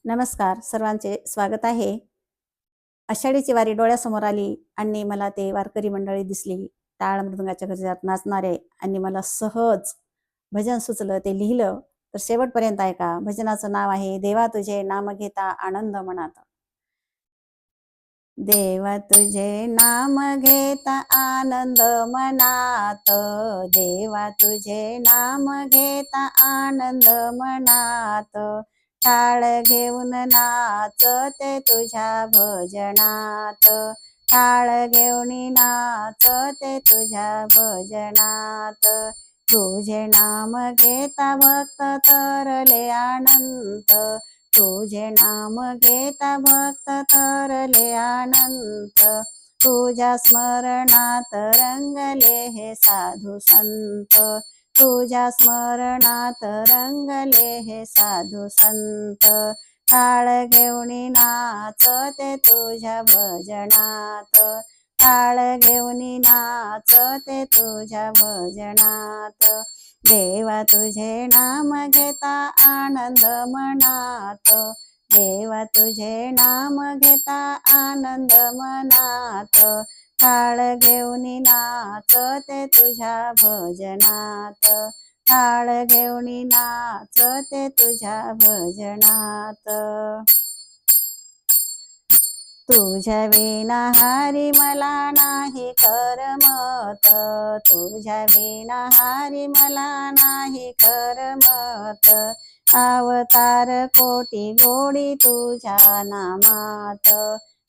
नमस्कार, सर्वांचे स्वागत आहे. आषाढीची वारी डोळ्यासमोर आली आणि मला ते वारकरी मंडळी दिसली. टाळ मृदंगाच्या गजरात नाचणारे आणि मला सहज भजन सुचलं, ते लिहिलं. तर शेवटपर्यंत ऐका. भजनाचं नाव आहे देवा तुझे नाम घेता आनंद मनात. देवा तुझे नाम घेता आनंद मनात, देवा तुझे नाम घेता आनंद मनात. टाळ घेऊन नाचते तुझ्या भजनात, टाळ घेऊन नाचते तुझ्या भजनात. तुझे नाम घेता भक्त तरले आनंद, तुझे नाम घेता भक्त तरले आनंत. तुझ्या स्मरणात रंगले हे साधू संत, तुझ्या स्मरणात रंगले हे साधू संत. टाळ घेऊनी नाचते तुझ्या भजनात, टाळ घेऊनी नाचते तुझ्या भजनात. देवा तुझे नाम घेता आनंद मनात, देवा तुझे नाम घेता आनंद मनात. टाळ घेऊनी नाचते तुझ्या भजनात, टाळ घेऊनी नाचते तुझ्या भजनात. तुझ्या विना हरी मला नाही करमत, तुझ्या विना हरी मला नाही करमत. अवतार कोटी गोडी तुझ्या नामात,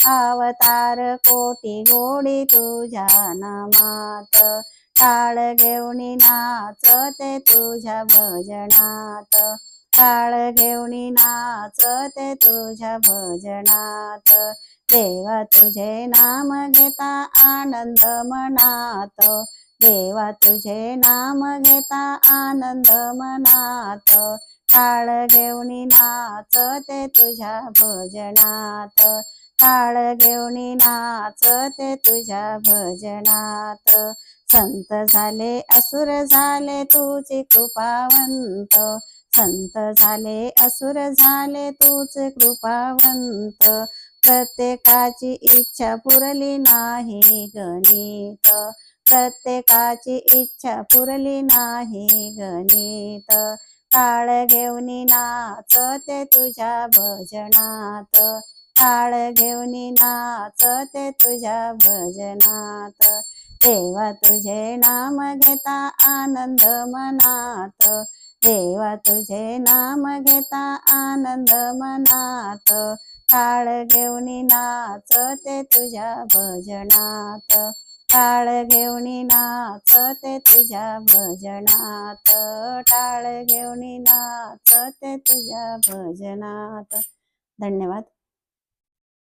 अवतार कोटी गोडी तुझ्या नामात. टाळ घेऊनी नाचते तुझ्या भजनात, टाळ घेऊनी नाचते तुझ्या भजनात. देवा तुझे नाम घेता आनंद मनात, देवा तुझे नाम घेता आनंद मनात. टाळ घेऊनी नाचते तुझ्या भजनात, टाळ घेऊनी नाचते तुझ्या भजनात. संत झाले असुर झाले तुझे कृपावंत, संत झाले असुर झाले तुझे कृपावंत. प्रत्येकाची इच्छा पुरली नाही गणित, प्रत्येकाची इच्छा पुरली नाही गणित. टाळ घेऊनी नाचते तुझ्या भजनात, टाळ घेऊनी नाचते तुझ्या भजनात. देवा तुझे नाम घेता आनंद मनात, देवा तुझे नाम घेता आनंद मनात. टाळ घेऊनी नाचते तुझ्या भजनात, टाळ घेऊनी नाचते तुझ्या भजनात, टाळ घेऊनी नाचते तुझ्या भजनात. धन्यवाद.